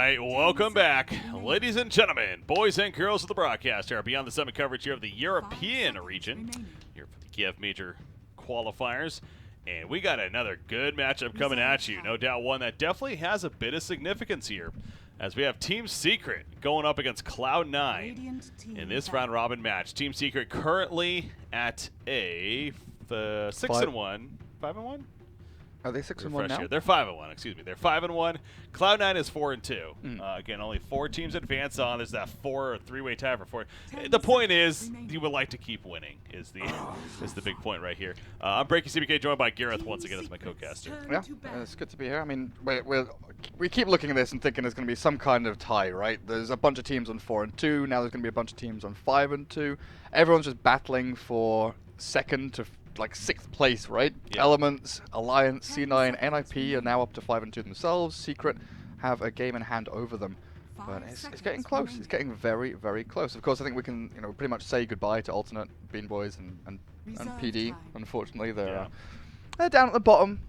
right, welcome back, ladies and gentlemen, boys and girls of the broadcast here Beyond the Summit coverage here of the European region, here for the Kiev major qualifiers. And we got another good matchup coming at you. No doubt one that definitely has a bit of significance here, as we have Team Secret going up against Cloud9 in this round robin match. Team Secret currently at a 6-1, 5-1. Are they 6-1 now? Here. They're 5-1. Excuse me. They're 5-1. Cloud9 is 4-2. Again, only 4 teams advance on. There's that 4 or 3-way tie for 4. The point is, you would like to keep winning. Is the big point right here. I'm Breaky CBK, joined by Gareth once again as my co-caster. Yeah, it's good to be here. I mean, we keep looking at this and thinking there's going to be some kind of tie, right? There's a bunch of teams on 4-2. Now there's going to be a bunch of teams on 5-2. Everyone's just battling for second to like 6th place, right? Yeah. Elements, Alliance, C9, NIP are now up to 5-2 themselves. Secret have a game in hand over them, but it's getting close. It's getting very, very close. Of course, I think we can, pretty much say goodbye to Alternate, Bean Boys, and PD. Unfortunately, they're down at the bottom.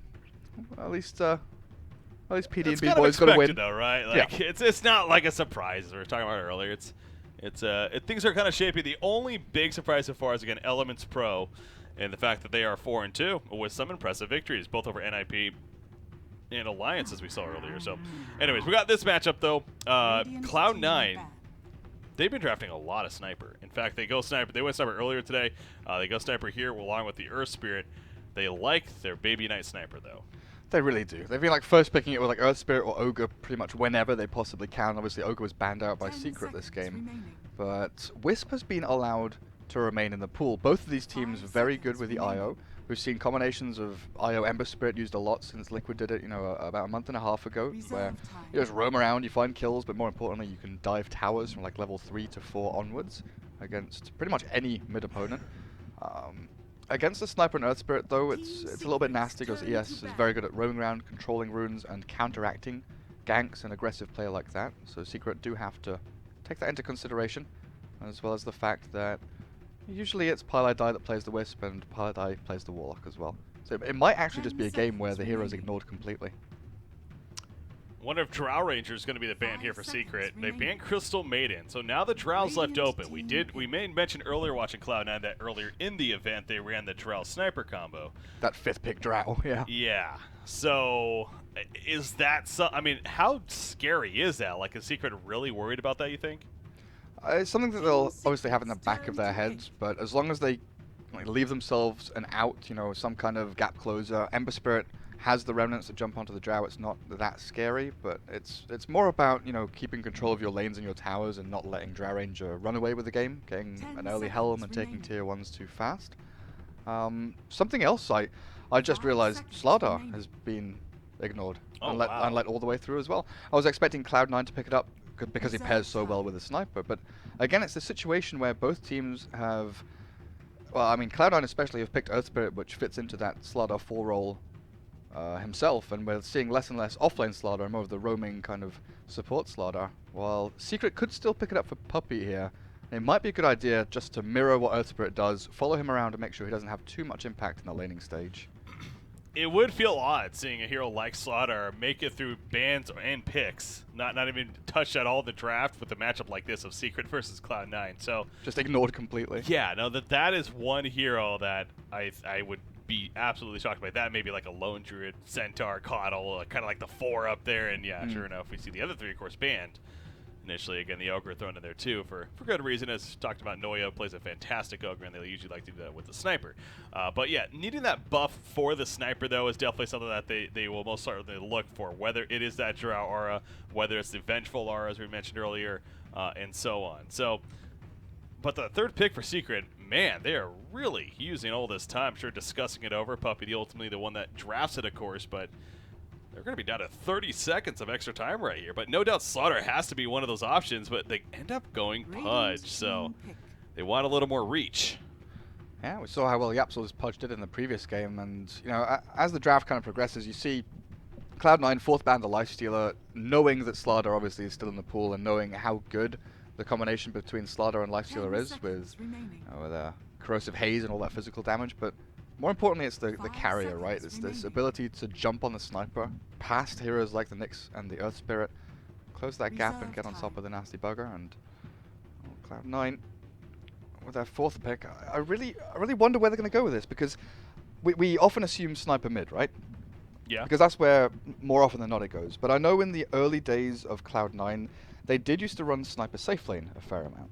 At least PD and Bean Boys got to win. Though, right? Like, it's not like a surprise as we were talking about earlier. Things are kind of shaping. The only big surprise so far is again Elements Pro. And the fact that they are 4-2 with some impressive victories, both over NIP and Alliance, as we saw earlier. So, anyways, we got this matchup, though. Cloud9, they've been drafting a lot of Sniper. In fact, they go Sniper. They went Sniper earlier today. They go Sniper here along with the Earth Spirit. They like their Baby Knight Sniper, though. They really do. They've been like first picking it with like Earth Spirit or Ogre pretty much whenever they possibly can. Obviously, Ogre was banned out by Secret this game. But Wisp has been allowed to remain in the pool. Both of these teams very good with the IO. We've seen combinations of IO Ember Spirit used a lot since Liquid did it, about a month and a half ago, where you just roam around, you find kills, but more importantly, you can dive towers from like level 3 to 4 onwards against pretty much any mid opponent. Against the Sniper and Earth Spirit, though, it's a little bit nasty because ES is very good at roaming around, controlling runes, and counteracting ganks and aggressive play like that. So Secret do have to take that into consideration, as well as the fact that usually it's Pilot Die that plays the Wisp and Pilot Die plays the Warlock as well. So it might actually just be a game where the hero's ignored completely. Wonder if Drow Ranger is going to be the ban here for Secret. They banned Crystal Maiden, so now the Drow's left open. We mentioned earlier watching Cloud9 that earlier in the event they ran the Drow Sniper combo. That 5th pick Drow, yeah. Yeah. So is that I mean, how scary is that? Like, is Secret really worried about that, you think? It's something that they'll obviously have in the back of their heads, but as long as they leave themselves an out, some kind of gap closer. Ember Spirit has the remnants that jump onto the Drow. It's not that scary, but it's more about keeping control of your lanes and your towers and not letting Drow Ranger run away with the game, getting an early Helm and taking tier 1s too fast. Something else I just realized, Slardar has been ignored and let all the way through as well. I was expecting Cloud9 to pick it up because he pairs so well with the Sniper, but again, it's a situation where both teams have, well, I mean, Cloud9 especially have picked Earth Spirit, which fits into that Slardar 4 role himself, and we're seeing less and less offlane Slardar and more of the roaming kind of support Slardar, while Secret could still pick it up for Puppey here. It might be a good idea just to mirror what Earth Spirit does, follow him around and make sure he doesn't have too much impact in the laning stage. It would feel odd seeing a hero like Slaughter make it through bans and picks, not even touch at all the draft with a matchup like this of Secret versus Cloud9. So just ignored completely. Yeah, no, that is one hero that I would be absolutely shocked by. That maybe like a Lone Druid, Centaur, Coddle, kind of like the 4 up there. And yeah, sure enough, we see the other 3, of course, banned. Initially, again, the Ogre thrown in there too for good reason. As talked about, Noya plays a fantastic Ogre, and they usually like to do that with the Sniper. But yeah, needing that buff for the Sniper, though, is definitely something that they will most certainly look for, whether it is that Drow aura, whether it's the Vengeful aura, as we mentioned earlier, and so on. So, but the 3rd pick for Secret, man, they are really using all this time, sure, discussing it over. Puppey, ultimately the one that drafts it, of course, but they're going to be down to 30 seconds of extra time right here. But no doubt Slaughter has to be one of those options, but they end up going Pudge, so they want a little more reach. Yeah, we saw how well Yapsil's Pudge did in the previous game, and as the draft kind of progresses, you see Cloud9 4th ban the Lifestealer, knowing that Slaughter obviously is still in the pool, and knowing how good the combination between Slaughter and Lifestealer is with Corrosive Haze and all that physical damage, but more importantly, it's the carrier, right? It's this ability to jump on the Sniper past heroes like the Nyx and the Earth Spirit, close that gap and get on top of the nasty bugger. And Cloud9 with their 4th pick. I really wonder where they're going to go with this, because we often assume sniper mid, right? Yeah. Because that's where more often than not it goes. But I know in the early days of Cloud9, they did used to run sniper safe lane a fair amount.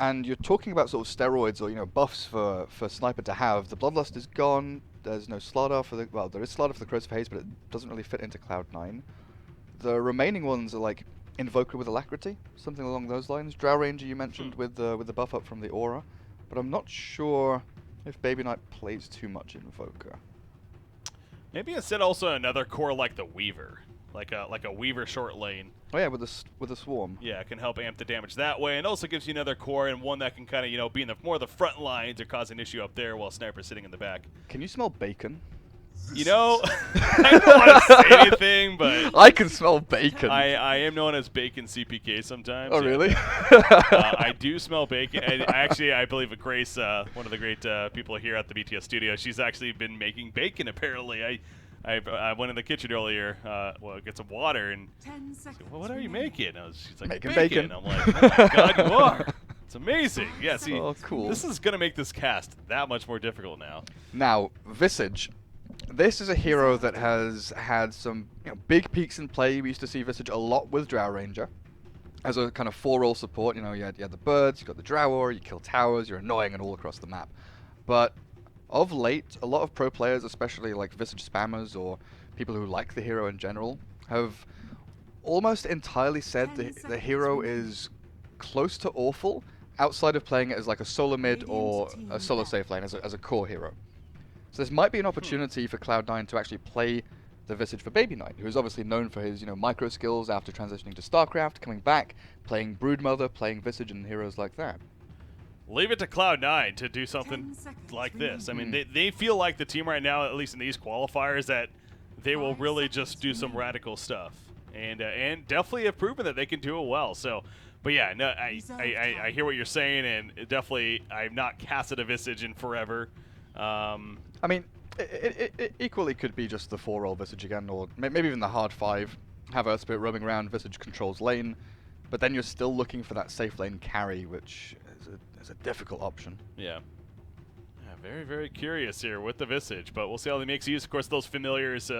And you're talking about sort of steroids or buffs for sniper to have. The Bloodlust is gone. There's no Slaughter for the there is Slaughter for the Crows of Haze, but it doesn't really fit into Cloud9. The remaining ones are like Invoker with Alacrity, something along those lines. Drow Ranger you mentioned with the buff up from the aura, but I'm not sure if Baby Knight plays too much Invoker. Maybe instead also another core like the Weaver, like a Weaver short lane. Oh yeah, with the Swarm. Yeah, it can help amp the damage that way, and also gives you another core and one that can kind of be in more of the front lines or cause an issue up there while Sniper's sitting in the back. Can you smell bacon? I don't want to say anything, but I can smell bacon. I am known as Bacon CPK sometimes. Oh, really? I do smell bacon. And I believe Grace, one of the great people here at the BTS studio, she's actually been making bacon, apparently. I went in the kitchen earlier, get some water, and said, well, what are you making? She's like, making bacon. bacon. I'm like, oh my God, you are. It's amazing. Yeah, see, cool. This is going to make this cast that much more difficult now. Now, Visage. This is a hero that has had some big peaks in play. We used to see Visage a lot with Drow Ranger as a kind of 4-role support. You had the birds, you got the Drow Aura, you kill towers, you're annoying and all across the map. But of late, a lot of pro players, especially like Visage spammers or people who like the hero in general, have almost entirely said the hero is close to awful outside of playing it as like a solo mid or a solo safe lane as a core hero. So this might be an opportunity for Cloud9 to actually play the Visage for Baby Knight, who is obviously known for his micro skills after transitioning to StarCraft, coming back, playing Broodmother, playing Visage and heroes like that. Leave it to Cloud9 to do something like this. I mean, they feel like the team right now, at least in these qualifiers, that they will really just do some radical stuff, and definitely have proven that they can do it well. So, but yeah, no, I hear what you're saying, and definitely I've not casted a Visage in forever. I mean, it equally could be just the 4-role Visage again, or maybe even the hard 5. Have Earth Spirit roaming around, Visage controls lane, but then you're still looking for that safe lane carry, which is a difficult option. Yeah. Very, very curious here with the Visage, but we'll see how he makes use. Of course, those familiars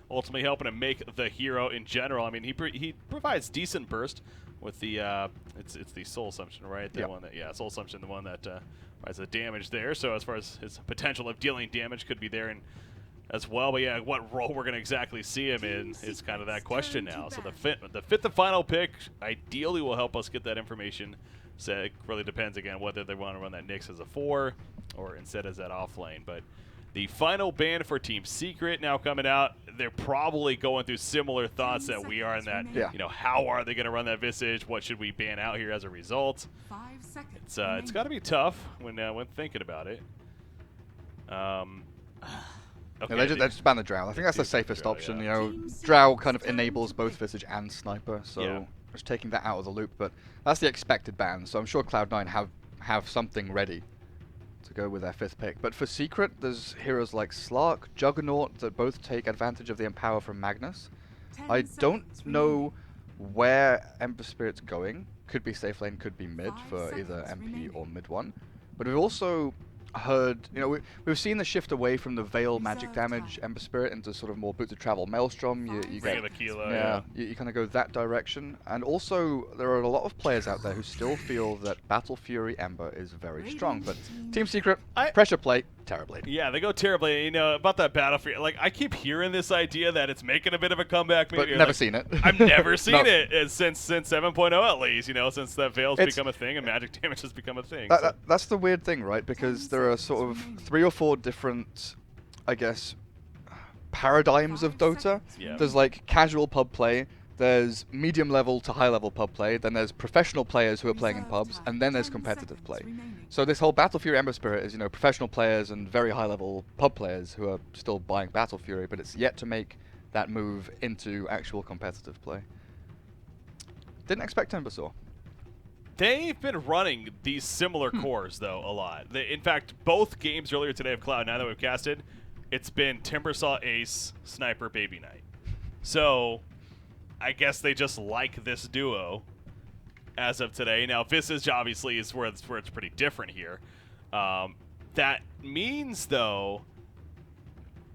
ultimately helping him make the hero in general. I mean, he provides decent burst with the it's the Soul Assumption, right? The one that Soul Assumption, the one that provides the damage there. So as far as his potential of dealing damage could be there and as well. But yeah, what role we're gonna exactly see him in is kind of that question now. So the fifth and final pick ideally will help us get that information. So it really depends again whether they want to run that Nyx as a 4 or instead as that off lane. But the final ban for Team Secret now coming out. They're probably going through similar thoughts that we are in that, how are they going to run that Visage? What should we ban out here as a result? 5 seconds. It's got to be tough when thinking about it. Okay, they just ban the Drow. I think that's the safest option. Drow kind of enables both Visage and Sniper, so just taking that out of the loop. But that's the expected ban, so I'm sure Cloud9 have something ready to go with their 5th pick. But for Secret, there's heroes like Slark, Juggernaut that both take advantage of the Empower from Magnus. I don't know where Ember Spirit's going. Could be safe lane, could be mid for either MP or mid 1. But we've also heard, we've seen the shift away from the Veil magic damage Ember Spirit into sort of more Boots of Travel Maelstrom. You get the kilo, you kind of go that direction. And also, there are a lot of players out there who still feel that Battle Fury Ember is very strong. But Team Secret, pressure play, terribly. Yeah, they go terribly. About that Battle Fury, like I keep hearing this idea that it's making a bit of a comeback. Maybe, but never seen it. I've never seen it since 7.0 at least. Since that Veil's become a thing and magic damage has become a thing. That's the weird thing, right? Because there are sort of 3 or 4 different, I guess, paradigms of Dota. Yeah. There's like casual pub play, there's medium level to high level pub play, then there's professional players who are playing in pubs, and then there's competitive play. So this whole Battle Fury Ember Spirit is, professional players and very high level pub players who are still buying Battle Fury, but it's yet to make that move into actual competitive play. Didn't expect Timbersaw. They've been running these similar cores, though, a lot. In fact, both games earlier today of Cloud9 that we've casted, it's been Timbersaw Ace, Sniper, Baby Knight. So I guess they just like this duo as of today. Now, Visage obviously is where it's pretty different here. That means, though,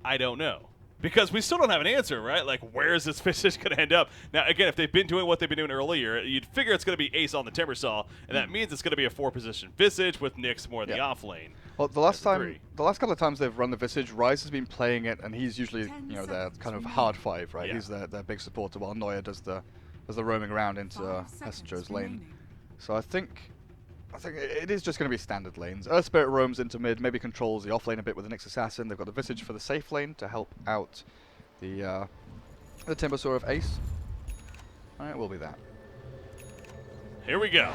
I don't know. Because we still don't have an answer, right? Like, where is this Visage going to end up? Now, again, if they've been doing what they've been doing earlier, you'd figure it's going to be Ace on the Timbersaw, and that means it's going to be a 4-position Visage with Nyx more in the off lane. Well, the last couple of times they've run the Visage, Ryze has been playing it, and he's usually, their kind of hard 5, right? Yeah. He's their big supporter, while Neuer does the roaming around into Hesterjo's lane. So I think it is just going to be standard lanes. Earth Spirit roams into mid, maybe controls the off lane a bit with the Nyx Assassin. They've got the Visage for the safe lane to help out the Timbersaw of Ace. Alright, will be that. Here we go.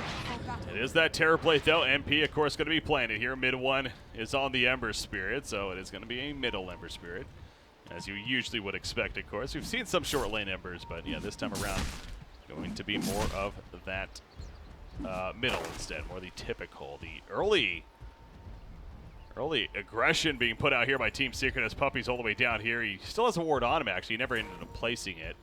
It is that Terror Plate, though. MP, of course, going to be planted here. Mid one is on the Ember Spirit, so it is going to be a middle Ember Spirit, as you usually would expect, of course. We've seen some short lane Embers, but yeah, this time around, going to be more of that middle instead, more the typical, the early aggression being put out here by Team Secret as Puppy's all the way down here. He still has a ward on him, actually. He never ended up placing it.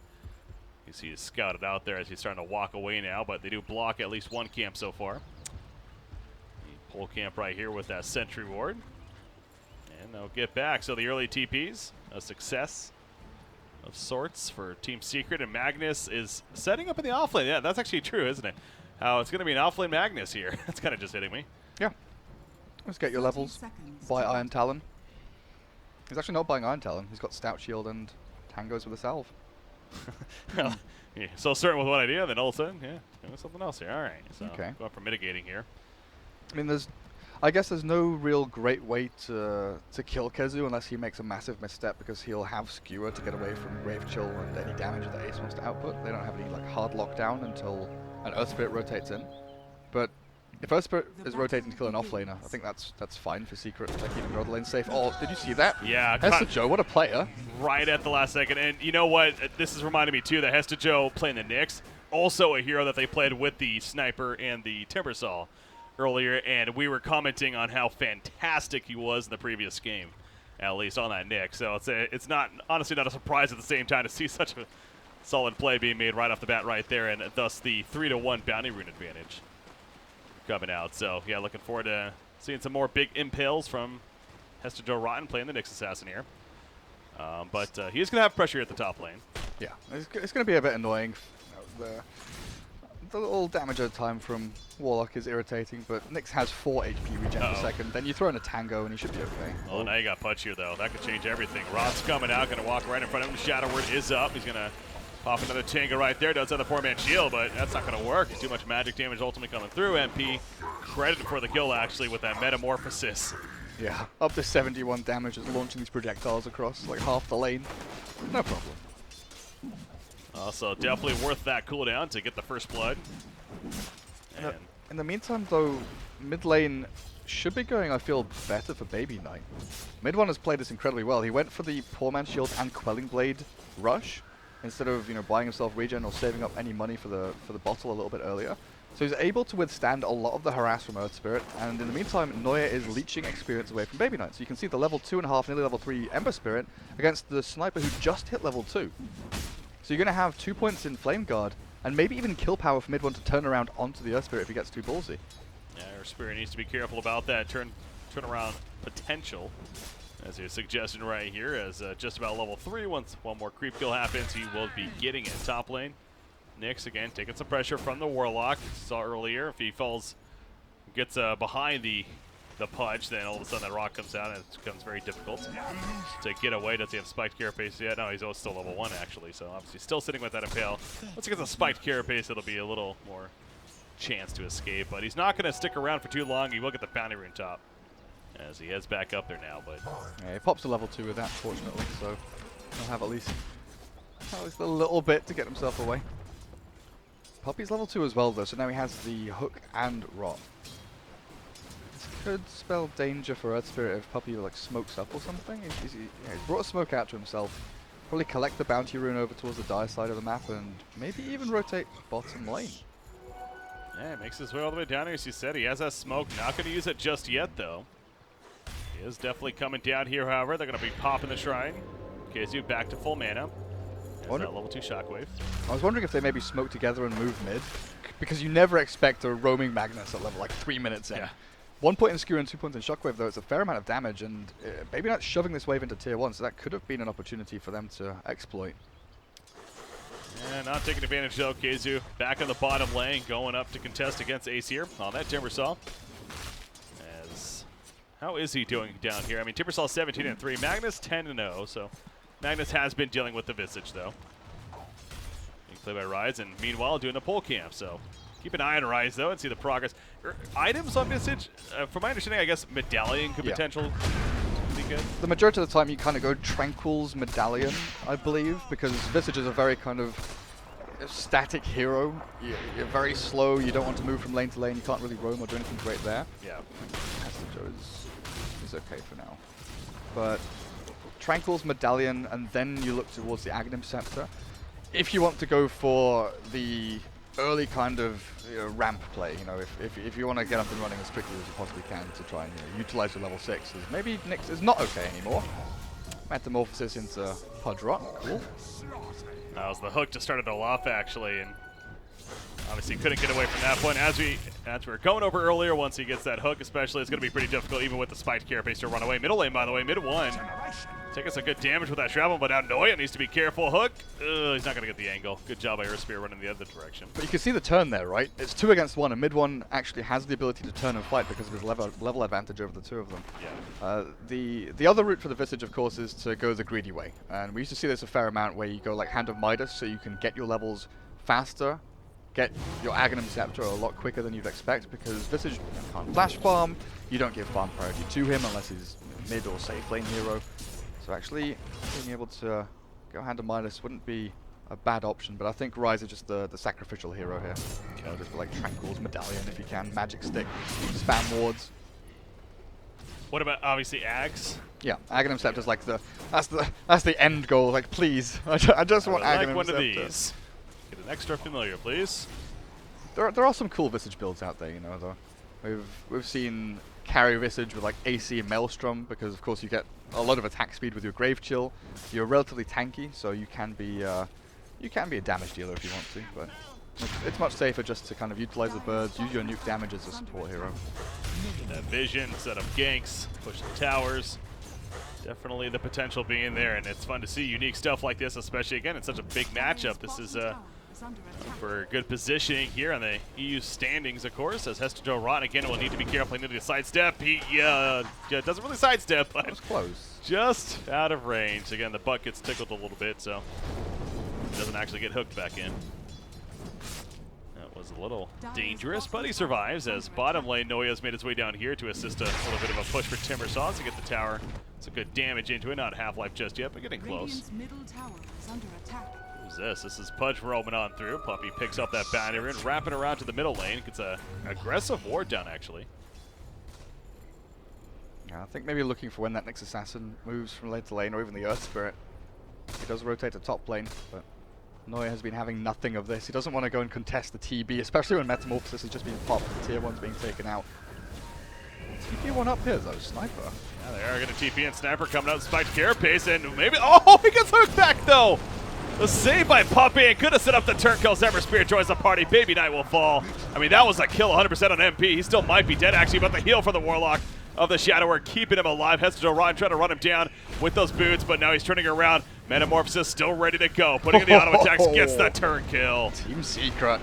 You see he's scouted out there as he's starting to walk away now, but they do block at least one camp so far. The pole camp right here with that sentry ward. And they'll get back. So the early TPs, a success of sorts for Team Secret, and Magnus is setting up in the offlane. Yeah, that's actually true, isn't it? How it's going to be an offlane Magnus here. That's kind of just hitting me. Yeah. Let's get your levels. Buy Iron Talon. He's actually not buying Iron Talon. He's got Stout Shield and Tangos with a salve. Well, yeah, so certain with one idea, then all of a sudden, yeah, something else here. All right, so going for mitigating here. I mean, I guess there's no real great way to kill Kezu unless he makes a massive misstep, because he'll have Skewer to get away from Grave Chill and any damage that Ace wants to output. They don't have any like hard lockdown until an Earth Spirit rotates in. But if Earth Spirit is rotating to kill an offlaner, I think that's fine for Secret, like keeping the other lane safe. Oh, did you see that? Yeah. Hesterjo, what a player. Right at the last second. And you know what? This is reminding me, too, that Hesterjo playing the Nyx, also a hero that they played with the Sniper and the Timbersaw earlier, and we were commenting on how fantastic he was in the previous game, at least on that Nyx. So it's not, honestly, not a surprise at the same time to see such a solid play being made right off the bat right there, and thus the 3-1 bounty rune advantage coming out. So yeah, looking forward to seeing some more big impales from Hesterjo Rotten playing the Nyx Assassin here. But he's going to have pressure at the top lane. Yeah, it's going to be a bit annoying. The little damage at a time from Warlock is irritating, but Nyx has 4 HP regen per second. Then you throw in a Tango and he should be okay. Oh, now you got Pudge here, though. That could change everything. Rod's coming out, going to walk right in front of him. Shadow Word is up. He's going to pop another Tango right there. Does have the 4-man shield, but that's not going to work. Too much magic damage ultimately coming through. MP credited for the kill, actually, with that Metamorphosis. Yeah, up to 71 damage just launching these projectiles across like half the lane. No problem. So definitely worth that cooldown to get the first blood. And in the meantime, though, mid lane should be going, I feel, better for Baby Knight. Mid one has played this incredibly well. He went for the Poor Man's Shield and Quelling Blade rush instead of buying himself regen or saving up any money for the bottle a little bit earlier. So he's able to withstand a lot of the harass from Earth Spirit, and in the meantime, Neuer is leeching experience away from Baby Knight. So you can see the level 2.5, nearly level 3 Ember Spirit against the Sniper who just hit level 2. So you're going to have 2 points in Flame Guard, and maybe even kill power for mid one to turn around onto the Earth Spirit if he gets too ballsy. Yeah, Earth Spirit needs to be careful about that turn around potential, as you're suggesting right here, as just about level 3, once one more creep kill happens, he will be getting it. Top lane, Nyx again taking some pressure from the Warlock. Saw earlier, if he falls, gets behind the Pudge, then all of a sudden that rock comes out and it becomes very difficult to get away. Does he have spiked carapace yet? No, he's still level 1 actually, so obviously still sitting with that impale. Once he gets a spiked carapace, it'll be a little more chance to escape, but he's not going to stick around for too long. He will get the bounty rune top as he heads back up there now, but yeah, he pops to level 2 with that, fortunately, so he'll have at least a little bit to get himself away. Puppy's level 2 as well, though, so now he has the hook and rot. Could spell danger for Earth Spirit if Puppy like smokes up or something. He's brought a smoke out to himself. Probably collect the bounty rune over towards the dire side of the map and maybe even rotate bottom lane. Yeah, makes his way all the way down here, as you said. He has that smoke. Not going to use it just yet, though. He is definitely coming down here, however. They're going to be popping the Shrine. Kezu back to full mana. There's that level 2 shockwave. I was wondering if they maybe smoke together and move mid, because you never expect a roaming Magnus at level like 3 minutes in. Yeah. 1 point in skewer and 2 points in shockwave, though, it's a fair amount of damage, and maybe not shoving this wave into tier 1, so that could have been an opportunity for them to exploit. And not taking advantage though, Keizu back on the bottom lane, going up to contest against Ace here on that Timbersaw. As how is he doing down here? I mean, Timbersaw 17-3, Magnus 10-0, so Magnus has been dealing with the Visage though. Being played by Rise, and meanwhile doing a pole camp, so keep an eye on Rise though and see the progress. Items on Visage, from my understanding, I guess Medallion could potentially be good. The majority of the time you kind of go Tranquil's Medallion, I believe, because Visage is a very kind of static hero. You're very slow, you don't want to move from lane to lane, you can't really roam or do anything great there. Yeah. Hestijo is okay for now. But Tranquil's Medallion, and then you look towards the Aghanim Scepter. If you want to go for the early kind of ramp play, if you want to get up and running as quickly as you possibly can to try and utilize your level 6s, maybe Nyx is not okay anymore. Metamorphosis into Pudge Rock, cool. That was the hook to start it all off actually, and obviously couldn't get away from that point. As we were going over earlier, once he gets that hook especially, it's going to be pretty difficult even with the spiked carapace to run away. Middle lane, by the way, mid 1. Taking some good damage with that shrapnel, but now Noya needs to be careful. Hook, he's not going to get the angle. Good job by Earthspear running the other direction. But you can see the turn there, right? It's 2 against 1, and mid 1 actually has the ability to turn and fight because of his level advantage over the 2 of them. Yeah. The other route for the Visage, of course, is to go the greedy way. And we used to see this a fair amount where you go like Hand of Midas, so you can get your levels faster, get your Aghanim Scepter a lot quicker than you'd expect, because Visage can't flash farm, you don't give farm priority to him unless he's mid or safe lane hero. So actually, being able to go Hand of Midas wouldn't be a bad option, but I think Rise is just the sacrificial hero here. Just like Tranquil's Medallion if you can, Magic Stick, spam wards. What about obviously Ags? Yeah, Aghanim Scepter is like that's the end goal. Like, please, I just want Aghanim like one Scepter. of these. Get an extra familiar, please. There are some cool Visage builds out there, though. We've seen carry Visage with like AC and Maelstrom, because of course you get a lot of attack speed with your Grave Chill. You're relatively tanky, so you can be a damage dealer if you want to, but it's much safer just to kind of utilize the birds, use your nuke damage as a support hero. That vision, set up ganks, push the towers. Definitely the potential being there, and it's fun to see unique stuff like this, especially again, it's such a big matchup. This is for good positioning here on the EU standings, of course, as Hestijo Rotten again will need to be careful. He needed to sidestep. He doesn't really sidestep, but That was close. Just out of range. Again, the butt gets tickled a little bit, so he doesn't actually get hooked back in. That was a little dangerous, but he survives as bottom lane Noya's made his way down here to assist a little bit of a push for Timbersaw to get the tower. Some good damage into it. Not Half-Life just yet, but getting close. Who's this? This is Pudge roaming on through. Puppy picks up that banner and wrapping around to the middle lane. Gets a aggressive ward down, actually. Yeah, I think maybe looking for when that Nyx Assassin moves from lane to lane, or even the Earth Spirit. He does rotate to top lane, but Noya has been having nothing of this. He doesn't want to go and contest the TB, especially when Metamorphosis has just been popped and tier 1's being taken out. TP one up here though, Sniper. Yeah, they are going to TP and Sniper coming out, spiked carapace, and maybe, oh, he gets hooked back though! The save by Puppy, and could have set up the turn kills. Everspear joins the party. Baby Knight will fall. I mean, that was a kill 100% on MP. He still might be dead, actually, but the heal for the Warlock of the Shadower, keeping him alive. Hestijo Rotten trying to run him down with those boots, but now he's turning around. Metamorphosis still ready to go. Putting in the auto attacks, gets the turn kill. Team Secret.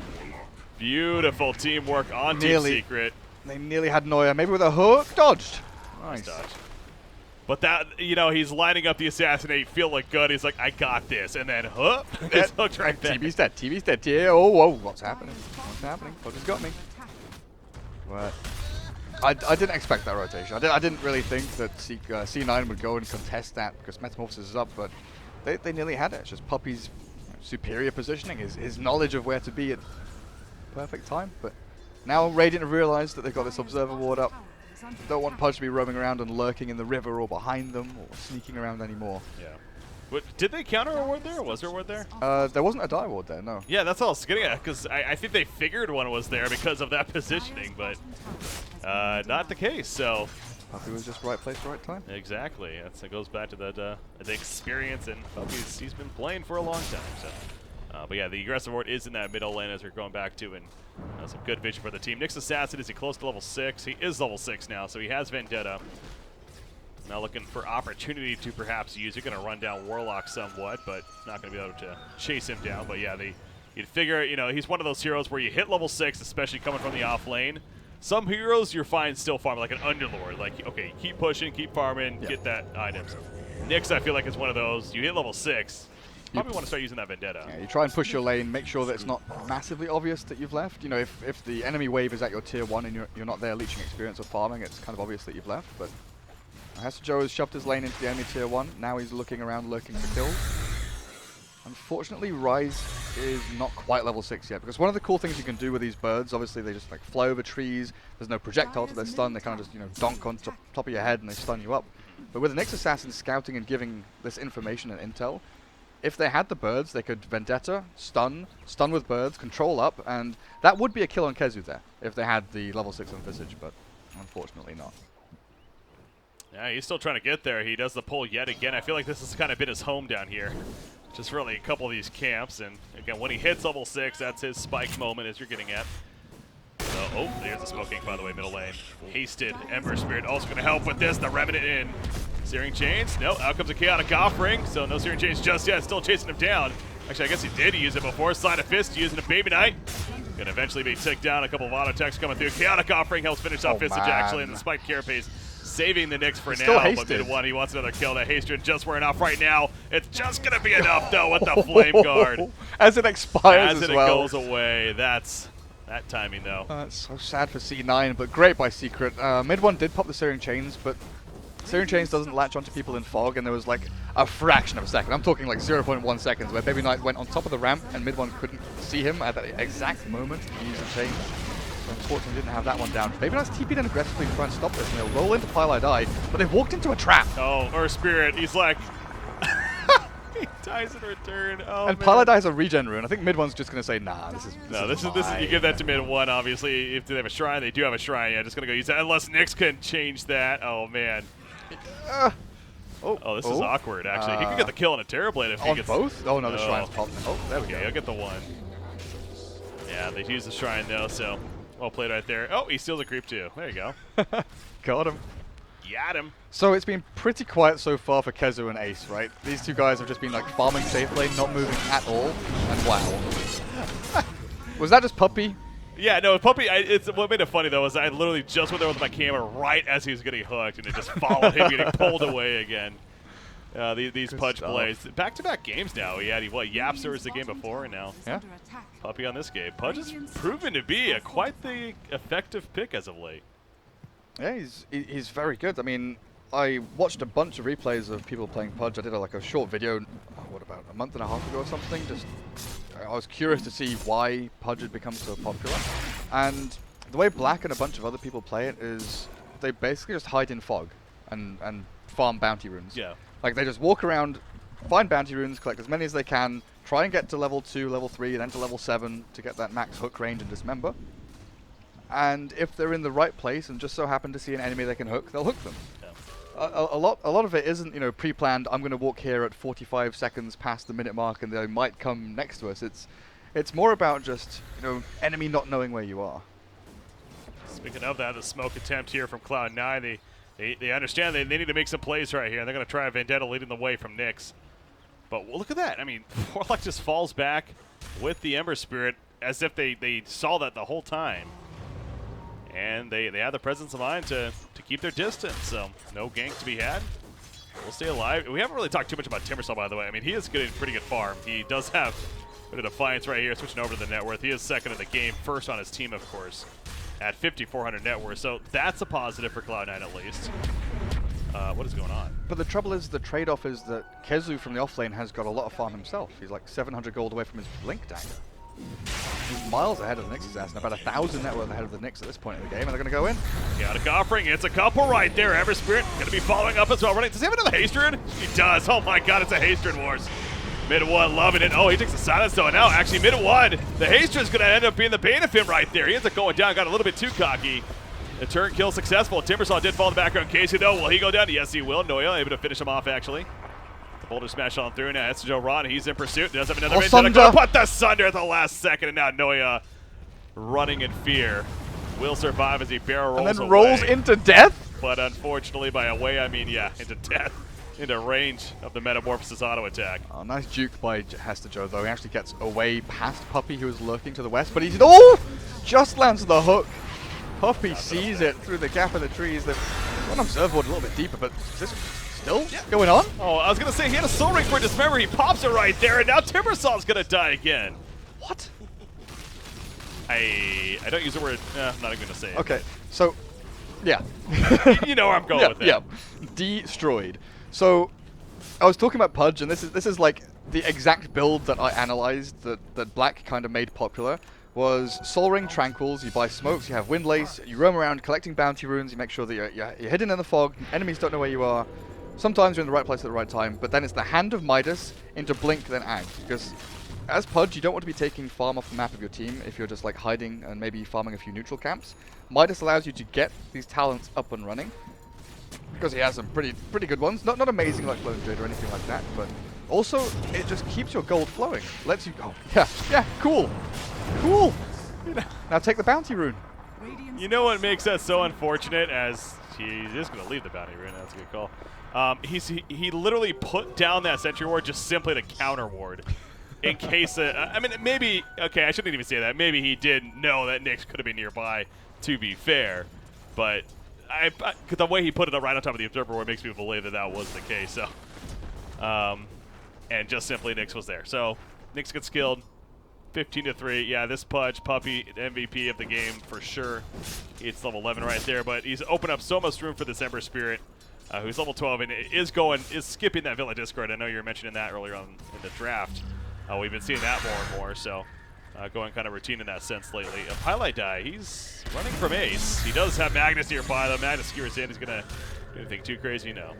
Beautiful teamwork on Team Secret. They nearly had Noya, maybe with a hook. Dodged. Nice. Dodge. But that, he's lining up the assassinate, feeling good. He's like, I got this. And then, it's hooked right back. TB's dead. TB's dead. Oh, whoa. What's happening? What's happening? What has got me? What? I didn't expect that rotation. I didn't really think that C9 would go and contest that because Metamorphosis is up, but they nearly had it. It's just Puppy's superior positioning, his knowledge of where to be at perfect time. But now Radiant have realized that they've got this Observer ward up. Don't want Pudge to be roaming around and lurking in the river or behind them or sneaking around anymore. Yeah. But did they counter a ward there? Was there a ward there? There wasn't a die ward there, no. Yeah, that's all I was getting at, because I think they figured one was there because of that positioning, but not the case. So Puppy was just right place, right time. Exactly. It goes back to the experience, and he's been playing for a long time. So, but yeah, the aggressive ward is in that middle lane as we're going back to, and some good vision for the team. Nyx Assassin, is he close to level 6? He is level 6 now, so he has Vendetta. Now looking for opportunity to perhaps use it. Going to run down Warlock somewhat, but not going to be able to chase him down. But yeah, you'd figure, you know, he's one of those heroes where you hit level 6, especially coming from the off lane. Some heroes you're fine still farming, like an Underlord. Like, okay, keep pushing, keep farming, get that items. Nyx, I feel like, is one of those. You hit level 6, probably want to start using that Vendetta. Yeah, you try and push your lane, make sure that it's not massively obvious that you've left. You know, if the enemy wave is at your tier 1 and you're not there leeching experience or farming, it's kind of obvious that you've left. But Joe has shoved his lane into the enemy tier 1. Now he's looking around, lurking for kills. Unfortunately, Rise is not quite level 6 yet, because one of the cool things you can do with these birds, obviously they just like fly over trees, there's no projectile to their stun, they kind of just, you know, donk on top of your head and they stun you up. But with the Nyx Assassin scouting and giving this information and intel, if they had the birds, they could Vendetta, stun with birds, control up, and that would be a kill on Kezu there, if they had the level 6 on Visage, but unfortunately not. Yeah, he's still trying to get there. He does the pull yet again. I feel like this has kind of been his home down here. Just really a couple of these camps, and again, when he hits level 6, that's his spike moment, as you're getting at. So, oh, there's the smoking, by the way, middle lane. Hasted Ember Spirit also going to help with this. The Remnant in. Searing Chains. No, out comes a Chaotic Offering. So no Searing Chains just yet. Still chasing him down. Actually, I guess he did use it before. Slide of Fist using a Baby Knight. Going to eventually be ticked down. A couple of auto attacks coming through. Chaotic Offering helps finish off Visage, actually, and the Spike Carapace saving the Nyx for now. But mid-1, he wants another kill. That Hatred just wearing off right now. It's just going to be enough, though, with the Flame Guard. As it expires as it well. Goes away. That's that timing, though. It's so sad for C9, but great by Secret. Mid-1 did pop the Searing Chains, but Searing Chains doesn't latch onto people in fog, and there was like a fraction of a second. I'm talking like 0.1 seconds, where Baby Knight went on top of the ramp, and Mid-1 couldn't see him at that exact moment to use the chain. So unfortunately, didn't have that one down. Baby Knight's TP'd in aggressively to try and stop this, and they'll roll into Pile I Die, but they've walked into a trap. Oh, Earth Spirit, he's like... he dies in return. Oh, and man. Pile I Die is a regen rune. I think Mid-1's just going to say, nah, this is you give that to Mid-1, obviously. If they have a shrine, they do have a shrine. Yeah, just going to go use that, unless Nyx can change that. Oh, man. This is awkward, actually. He could get the kill on a Terrorblade if he gets... both? Oh, no, the shrine's popped. Oh, there we go. Yeah, he'll get the one. Yeah, they use the shrine, though, so well played right there. Oh, he steals a creep, too. There you go. Got him. Got him. So it's been pretty quiet so far for Kezu and Ace, right? These two guys have just been like farming safe lane, not moving at all, and wow. Was that just Puppy? Yeah, no, Puppy, what made it funny, though, is I literally just went there with my camera right as he was getting hooked, and it just followed him getting pulled away again. These Pudge plays. Back-to-back games now. He had, Yapster was the game before, and now Puppy on this game. Pudge has proven to be quite the effective pick as of late. Yeah, he's very good. I mean, I watched a bunch of replays of people playing Pudge. I did like a short video, what about a month and a half ago or something? I was curious to see why Pudge had become so popular. And the way Black and a bunch of other people play it is they basically just hide in fog and farm bounty runes. Yeah. Like they just walk around, find bounty runes, collect as many as they can, try and get to level 2, level 3, and then to level 7 to get that max hook range and dismember. And if they're in the right place and just so happen to see an enemy they can hook, they'll hook them. Yeah. A lot of it isn't, pre-planned. I'm going to walk here at 45 seconds past the minute mark, and they might come next to us. It's more about just enemy not knowing where you are. Speaking of that, the smoke attempt here from Cloud9. They understand they need to make some plays right here, and they're going to try a Vendetta leading the way from Nyx. But look at that. I mean, Warlock just falls back with the Ember Spirit as if they saw that the whole time. And they have the presence of mind to keep their distance, so no gank to be had. We'll stay alive. We haven't really talked too much about Timbersaw, by the way. I mean, he is getting pretty good farm. He does have a bit of Defiance right here, switching over to the net worth. He is second in the game, first on his team, of course, at 5,400 net worth. So that's a positive for Cloud9 at least. What is going on? But the trouble is, the trade-off is that Kezu from the offlane has got a lot of farm himself. He's like 700 gold away from his Blink Dagger. He's miles ahead of the Nyx Assassin, about 1,000 net worth ahead of the Nyx at this point in the game, and they're going to go in. Chaotic Offering, it's a couple right there. Ember Spirit going to be following up as well. Does he have another Hatred? He does. Oh my god, it's a Hatred Wars. Mid-1 loving it. Oh, he takes the silence though, and now actually Mid-1, the Hatred's going to end up being the bane of him right there. He ends up going down, got a little bit too cocky. A turn kill successful. Timbersaw did fall in the background. Casey, though, will he go down? Yes, he will. Noya able to finish him off, actually. The boulder smash on through. Now it's Joe Ron. He's in pursuit. Does have another range. Gonna put the Sunder at the last second, and now Noya running in fear. Will survive as he barrel rolls and then away. rolls into death? But unfortunately, by away, I mean, yeah, into death. Into range of the Metamorphosis auto attack. Oh, nice juke by Hester Joe, though. He actually gets away past Puppy, who was lurking to the west, but he's... Oh! Just lands the hook. Puppy sees it through the gap in the trees. They've got an observer board a little bit deeper, but is this still going on? Oh, I was going to say, he had a soul ring for Dismember. He pops it right there, and now Timbersaw's going to die again. What? I don't use the word... I'm not even going to say it. Okay, so... Yeah. You know where I'm going with it. Yeah, destroyed. So, I was talking about Pudge, and this is like the exact build that I analyzed that Black kind of made popular. Was Soul Ring Tranquils, you buy smokes, you have Windlace, you roam around collecting bounty runes, you make sure that you're hidden in the fog, enemies don't know where you are. Sometimes you're in the right place at the right time, but then it's the Hand of Midas into Blink, then Act. Because as Pudge, you don't want to be taking farm off the map of your team if you're just like hiding and maybe farming a few neutral camps. Midas allows you to get these talents up and running. Because he has some pretty good ones. Not amazing like Lone Jade or anything like that, but also it just keeps your gold flowing. Lets you go. Yeah, cool. Cool. Now take the bounty rune. You know what makes that so unfortunate? As he's just going to leave the bounty rune. That's a good call. He literally put down that sentry ward just simply to counter ward. In case, I mean, maybe, okay, I shouldn't even say that. Maybe he didn't know that Nyx could have been nearby, to be fair. But the way he put it up right on top of the observer ward makes me believe that that was the case. So, and just simply Nyx was there. So Nyx gets killed, 15-3. Yeah, this Pudge Puppy MVP of the game for sure. It's level 11 right there, but he's opened up so much room for this Ember Spirit, who's level 12 and is skipping that Villa Discord. I know you were mentioning that earlier on in the draft. We've been seeing that more and more. So. Going kind of routine in that sense lately. A Highlight Die, he's running from Ace. He does have Magnus nearby, though. Magnus skewers in. He's going to do anything too crazy? No.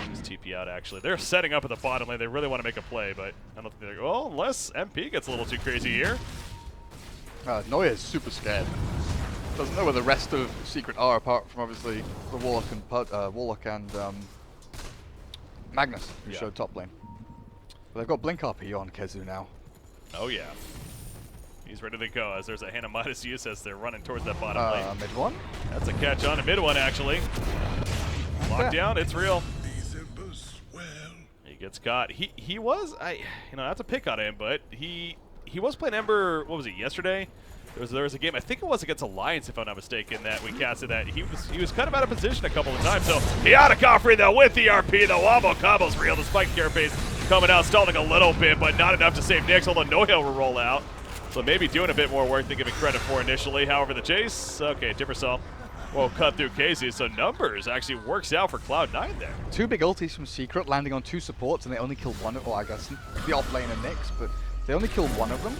He's TP out, actually. They're setting up at the bottom lane. They really want to make a play, but I don't think they're... Well, unless MP gets a little too crazy here. Noya is super scared. Doesn't know where the rest of Secret are, apart from, obviously, the Warlock and Magnus, who showed top lane. But they've got Blink RP on Kezu now. Oh, yeah. He's ready to go as there's a Hand of Midas use as they're running towards that bottom lane. Mid one? That's a catch on a mid one, actually. Lockdown, it's real. He gets caught. He was, not to pick on him, but he was playing Ember, what was it, yesterday? There was a game, I think it was against Alliance, if I'm not mistaken, that we casted that. He was kind of out of position a couple of times, so he out of Coffrey though with the RP. The wombo combo's real. The spike carapace coming out, stalling a little bit, but not enough to save Nyx, although Noya will roll out. So maybe doing a bit more work than giving credit for initially. However, the chase, okay, Timbersaw will cut through Casey, so numbers actually works out for Cloud9 there. 2 big ultis from Secret landing on 2 supports, and they only killed one, or I guess the off lane and Nyx, but they only killed one of them.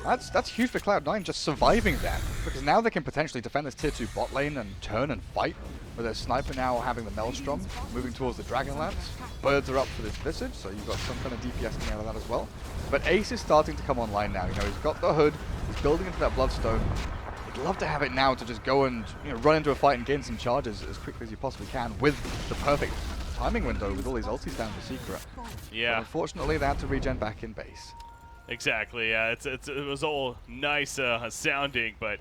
That's huge for Cloud9, just surviving that, because now they can potentially defend this tier 2 bot lane and turn and fight, with their sniper now having the Maelstrom, moving towards the Dragonlance. Birds are up for this Visage, so you've got some kind of DPS coming out of that as well. But Ace is starting to come online now. You know, he's got the hood, he's building into that Bloodstone. He'd love to have it now to just go and run into a fight and gain some charges as quickly as you possibly can with the perfect timing window with all these ultis down for Secret. Yeah. But unfortunately, they had to regen back in base. Exactly, yeah. It was all nice sounding, but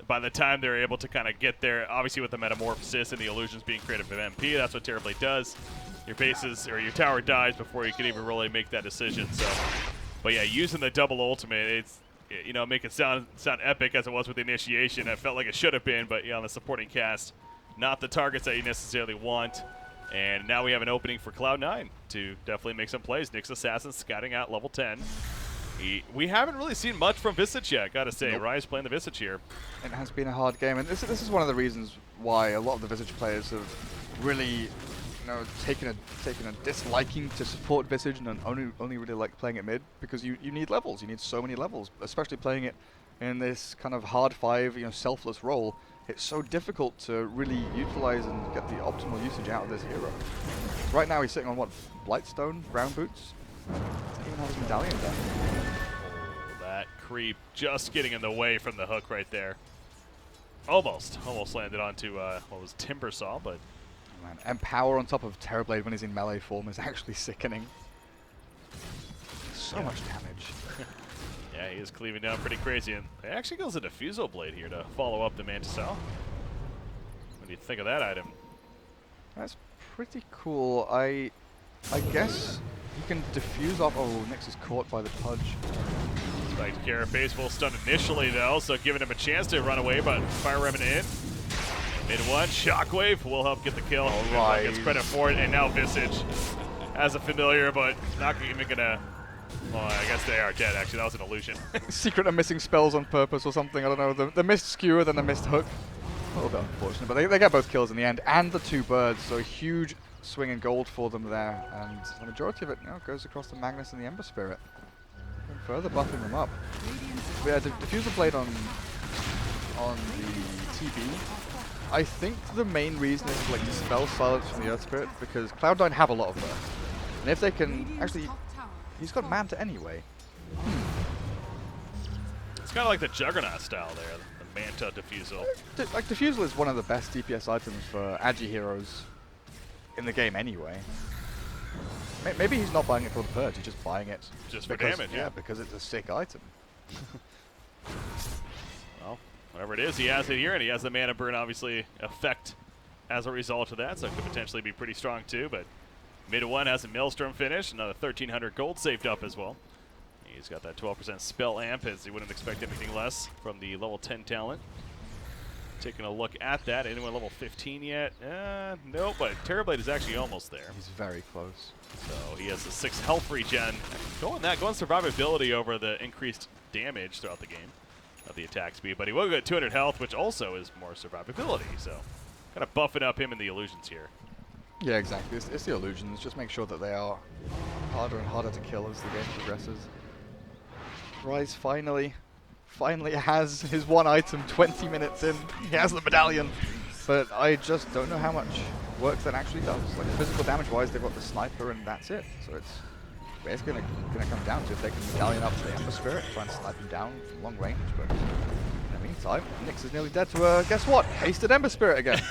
by the time they're able to kind of get there, obviously with the Metamorphosis and the illusions being created from MP, that's what Terribly does. Your bases or your tower dies before you can even really make that decision. So, but yeah, using the double ultimate, it's make it sound epic as it was with the initiation. It felt like it should have been, but yeah, on the supporting cast, not the targets that you necessarily want. And now we have an opening for Cloud9 to definitely make some plays. Nyx Assassin scouting out level 10. We haven't really seen much from Visage yet, gotta say. Nope. Rise playing the Visage here. It has been a hard game, and this is one of the reasons why a lot of the Visage players have really, taken a disliking to support Visage and only really like playing it mid, because you need levels. You need so many levels, especially playing it in this kind of hard 5, selfless role. It's so difficult to really utilize and get the optimal usage out of this hero. Right now he's sitting on what, Blightstone, brown boots? Doesn't even have his medallion down. That creep just getting in the way from the hook right there. Almost landed onto what was Timbersaw, but Man, Empower on top of Terrorblade when he's in melee form is actually sickening. So much damage. yeah, he is cleaving down pretty crazy, and it actually goes a Diffusal Blade here to follow up the Mantis Cell. What do you think of that item? That's pretty cool. I guess you can diffuse off. Oh, Nyx is caught by the Pudge. Spiked Carapace will stun initially though, so giving him a chance to run away, but Fire Remnant in. Mid one, Shockwave will help get the kill. Alright. Gets credit for it, and now Visage as a familiar, but not even gonna. Well, I guess they are dead. Actually, that was an illusion. Secret of missing spells on purpose or something. I don't know. The missed skewer, then the missed hook. A little bit unfortunate, but they get both kills in the end, and the 2 birds. So a huge swing in gold for them there, and the majority of it goes across the Magnus and the Ember Spirit, and further buffing them up. But yeah, Diffusal Blade on the TB. I think the main reason is like dispel silence from the Earth Spirit, because Cloud9 have a lot of burst, and if they can actually, he's got Manta anyway. It's kind of like the Juggernaut style there, the Manta Diffusal. Like Diffusal is one of the best DPS items for Agi heroes in the game anyway. Maybe he's not buying it for the purge, he's just buying it Just for because, damage, yeah, because it's a sick item. Well, whatever it is, he has it here, and he has the mana burn obviously effect as a result of that, so it could potentially be pretty strong too, but mid one has a Maelstrom finish, another 1,300 gold saved up as well. He's got that 12% spell amp, as he wouldn't expect anything less from the level 10 talent. Taking a look at that, anyone level 15 yet? No, but Terrorblade is actually almost there. He's very close. So he has a 6 health regen. Going survivability over the increased damage throughout the game of the attack speed, but he will get 200 health, which also is more survivability, so kind of buffing up him in the illusions here. Yeah, exactly. It's the illusions. Just make sure that they are harder and harder to kill as the game progresses. Rise finally has his one item 20 minutes in. He has the medallion. But I just don't know how much work that actually does. Like physical damage wise, they've got the sniper and that's it. So it's basically gonna come down to if they can medallion up to the Ember Spirit, try and snipe him down from long range. But in the meantime, Nyx is nearly dead to guess what? Hasted Ember Spirit again.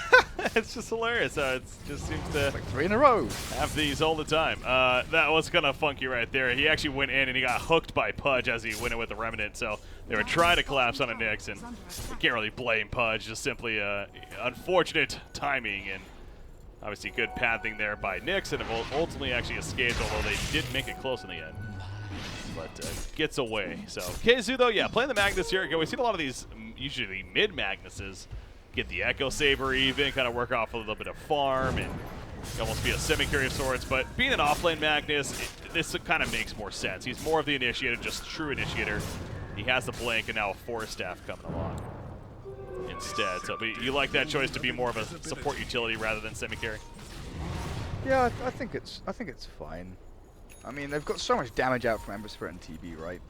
It's just hilarious. It just seems to like 3 in a row. Have these all the time. That was kind of funky right there. He actually went in and he got hooked by Pudge as he went in with the Remnant. So they were trying to collapse on a Nyx, and you can't really blame Pudge. Just simply unfortunate timing and obviously good pathing there by Nyx, and ultimately actually escaped, although they did make it close in the end. But gets away. So Keizu though, yeah, playing the Magnus here. We've seen a lot of these usually mid Magnuses get the Echo Saber even, kind of work off a little bit of farm and almost be a semi-carry of sorts, but being an offlane Magnus, this kind of makes more sense. He's more of the initiator, just true initiator. He has the blink and now a Force Staff coming along instead. So but you like that choice to be more of a support utility rather than semi-carry? Yeah, I think it's fine. I mean, they've got so much damage out from Ember Spirit and TB, right?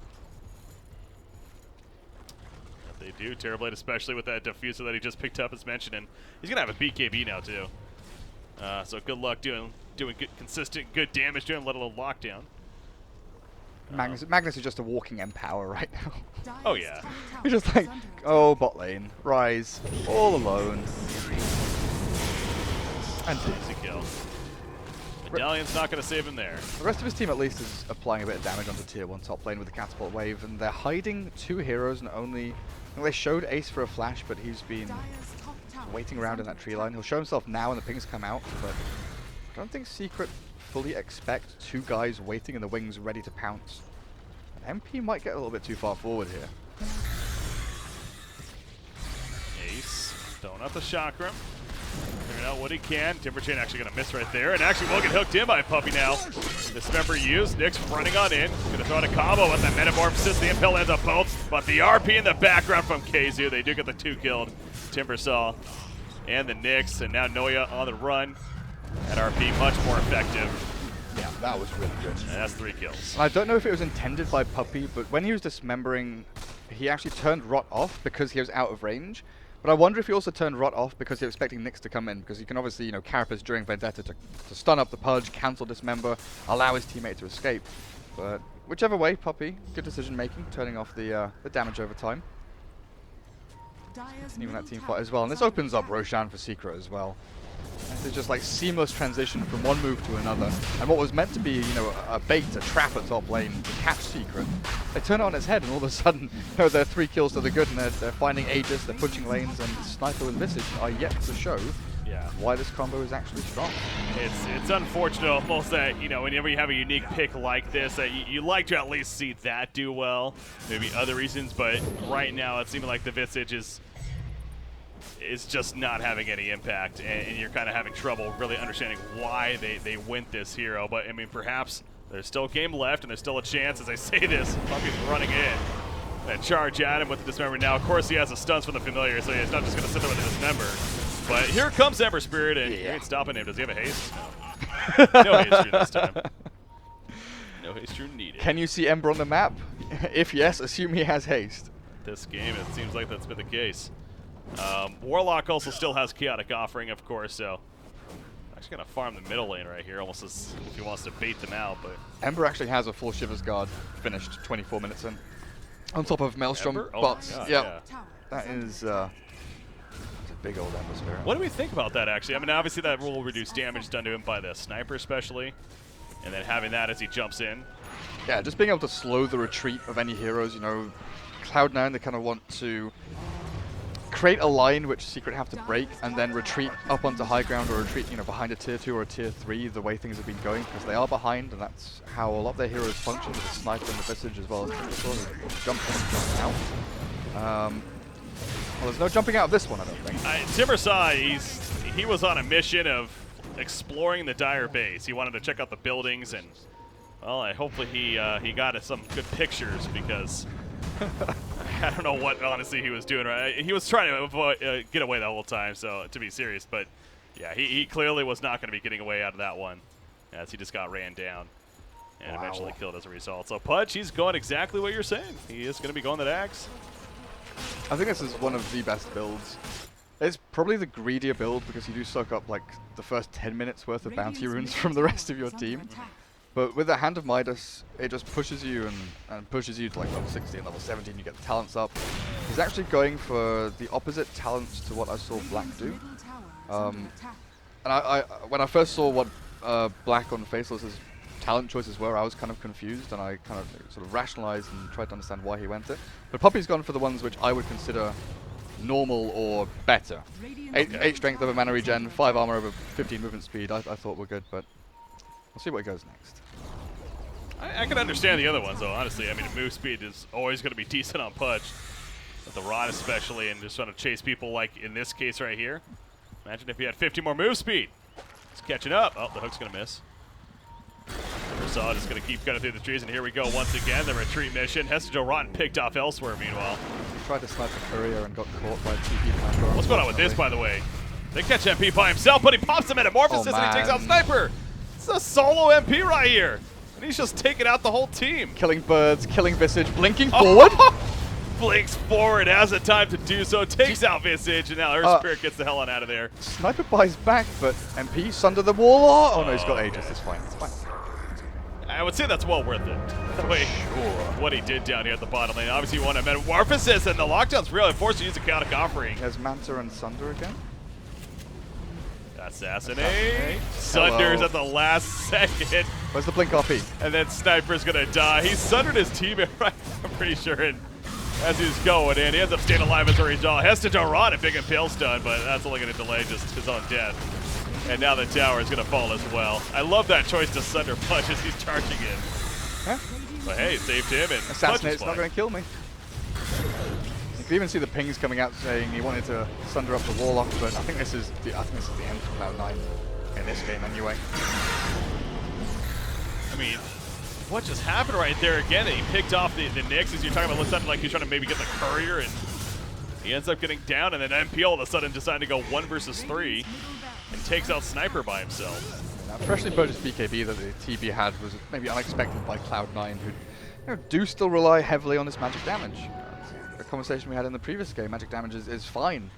They do. Terrorblade, especially with that diffuser that he just picked up, as mentioned, and he's gonna have a BKB now too. So good luck doing good, consistent, good damage to him. Let alone lockdown. Magnus is just a walking Empower right now. Oh yeah. He's just like, oh, bot lane, Rise, all alone. And easy kill. Medallion's not going to save him there. The rest of his team at least is applying a bit of damage onto tier 1 top lane with the catapult wave, and they're hiding 2 heroes and only... I think they showed Ace for a flash, but he's been waiting around in that tree line. He'll show himself now when the pings come out, but I don't think Secret fully expect 2 guys waiting in the wings ready to pounce. And MP might get a little bit too far forward here. Ace throwing out the chakra. Figuring out what he can. Timberchain actually going to miss right there, and actually will get hooked in by Puppy now. Dismember used. Nyx running on in. Going to throw out a combo with that Metamorphosis. The Impel ends up both, but the RP in the background from Keizu. They do get the 2 killed. Timbersaw and the Nyx, and now Noya on the run. That RP much more effective. Yeah, that was really good. And that's 3 kills. And I don't know if it was intended by Puppy, but when he was dismembering, he actually turned Rot off because he was out of range. But I wonder if he also turned Rot off because he was expecting Nyx to come in, because he can obviously, carapace during Vendetta to stun up the Pudge, cancel Dismember, allow his teammate to escape. But whichever way, Puppy, good decision making, turning off the damage over time. Continuing that team fight as well. And this opens up Roshan for Secret as well. It's just like seamless transition from one move to another. And what was meant to be, you know, a bait, a trap at top lane to catch Secret, they turn it on its head, and all of a sudden, you know, they're 3 kills to the good, and they're finding Aegis, they're pushing lanes, and Sniper and Visage are yet to show why this combo is actually strong. It's unfortunate almost that, you know, whenever you have a unique pick like this, that you like to at least see that do well. Maybe other reasons, but right now it seems like the Visage is just not having any impact, and you're kind of having trouble really understanding why they went this hero. But I mean, perhaps there's still a game left, and there's still a chance. As I say this, Puppy's running in and charge at him with the Dismember. Now, of course, he has the stuns from the Familiar, so he's not just going to sit there with the Dismember. But here comes Ember Spirit, and you ain't stopping him. Does he have a haste? No. No haste through this time. No haste through needed. Can you see Ember on the map? If yes, assume he has haste. This game, it seems like that's been the case. Warlock also still has Chaotic Offering, of course, so actually going to farm the middle lane right here, almost as if he wants to bait them out. But Ember actually has a full Shivers Guard finished 24 minutes in, on top of Maelstrom. Ember? Oh but my God, yeah, that is a big old Ember Spirit. What do we think about that, actually? I mean, obviously that will reduce damage done to him by the Sniper especially, and then having that as he jumps in. Yeah, just being able to slow the retreat of any heroes. You know, Cloud9, they kind of want to create a line which Secret have to break and then retreat up onto high ground, or retreat, you know, behind a tier 2 or a tier 3, the way things have been going, because they are behind, and that's how a lot of their heroes function, with the Sniper and the Visage as well as jump in and jump out. Well, there's no jumping out of this one, I don't think. Timbersai, he was on a mission of exploring the Dire base. He wanted to check out the buildings, and well, hopefully he got some good pictures, because I don't know what, honestly, he was doing. Right, he was trying to avoid, get away the whole time. So to be serious, but yeah, he clearly was not going to be getting away out of that one, as he just got ran down and eventually killed as a result. So Pudge, he's going exactly what you're saying. He is going to be going that axe. I think this is one of the best builds. It's probably the greedier build, because you do soak up like the first 10 minutes worth of bounty runes from the rest of your team. But with the Hand of Midas, it just pushes you and pushes you to like level 60 and level 17. You get the talents up. He's actually going for the opposite talents to what I saw Black do. And I when I first saw what Black on Faceless's talent choices were, I was kind of confused, and I kind of sort of rationalized and tried to understand why he went it. But Puppy's gone for the ones which I would consider normal or better. 8 strength over mana regen, 5 armor over 15 movement speed. I thought were good, but we'll see what goes next. I can understand the other ones, though, honestly. I mean, move speed is always going to be decent on Pudge, with the Rod especially, and just trying to chase people like in this case right here. Imagine if he had 50 more move speed. He's catching up. Oh, the hook's going to miss. Roshan is going to keep cutting through the trees, and here we go once again, the retreat mission. Hestijo Rotten picked off elsewhere, meanwhile. He tried to snipe the courier and got caught by TP. What's going on with this, by the way? They catch MP by himself, but he pops the Metamorphosis and he takes out Sniper. It's a solo MP right here. And he's just taking out the whole team. Killing birds, killing Visage, blinking forward. Blinks forward, has the time to do so, takes out Visage, and now her Spirit gets the hell on out of there. Sniper buys back, but MP sunder the wall. Oh no, he's got Aegis, it's fine, it's fine. I would say that's well worth it. The way what he did down here at the bottom lane. Obviously, you want a Metamorphosis, and the lockdown's really forced to use a Chaotic Offering. Has Manta and Sunder again? Assassinate. Sunders at the last second. Where's the blink RP? And then Sniper's gonna die. He sundered his teammate, right? I'm pretty sure. And as he's going in, he ends up staying alive as a result. Has to Rod a big impale stun, but that's only gonna delay just his own death. And now the tower is gonna fall as well. I love that choice to sunder Punch as he's charging in. Huh? But hey, saved him, and Assassinate's not gonna kill me. You can even see the pings coming out saying he wanted to sunder up the Warlock, but I think this is the end for Cloud9 in this game anyway. I mean, what just happened right there again? That he picked off the Nyx, as you're talking about. Looks like he's trying to maybe get the courier, and he ends up getting down, and then MP all of a sudden decided to go 1 versus 3 and takes out Sniper by himself. Now, freshly purchased BKB that the TB had was maybe unexpected by Cloud9, who do still rely heavily on this magic damage. A conversation we had in the previous game, magic damage is fine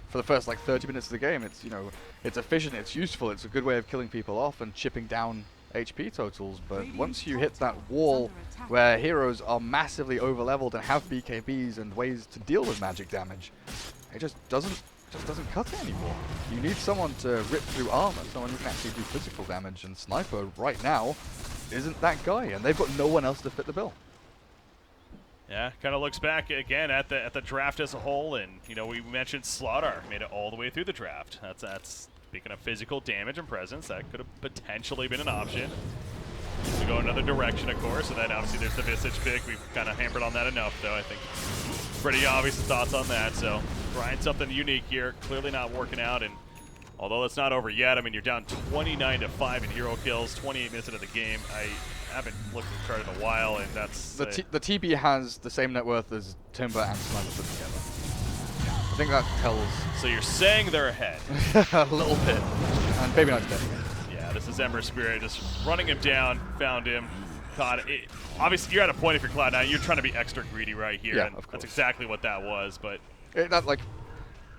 for the first like 30 minutes of the game. It's, you know, it's efficient, it's useful, it's a good way of killing people off and chipping down HP totals, but once you hit that wall where heroes are massively overleveled and have BKBs and ways to deal with magic damage, it just doesn't cut it anymore. You need someone to rip through armor, someone who can actually do physical damage, and Sniper right now isn't that guy, and they've got no one else to fit the bill. Yeah, kind of looks back again at the draft as a whole, and you know we mentioned Slaughter made it all the way through the draft. That's speaking of physical damage and presence, that could have potentially been an option. We go another direction, of course, and then obviously there's the Visage pick. We've kind of hampered on that enough, though. I think pretty obvious thoughts on that. So trying something unique here, clearly not working out, and although it's not over yet, I mean you're down 29-5 in hero kills, 28 minutes into the game. I haven't looked at the chart in a while, and that's the TB has the same net worth as Timber and Sniper put together. I think that tells. So you're saying they're ahead? A little bit, and Baby Knight's dead. Yeah, this is Ember Spirit just running him down, found him, caught it. Obviously, you're at a point if you're Cloud9, you're trying to be extra greedy right here, yeah, and of course. that's exactly what that was. But that like.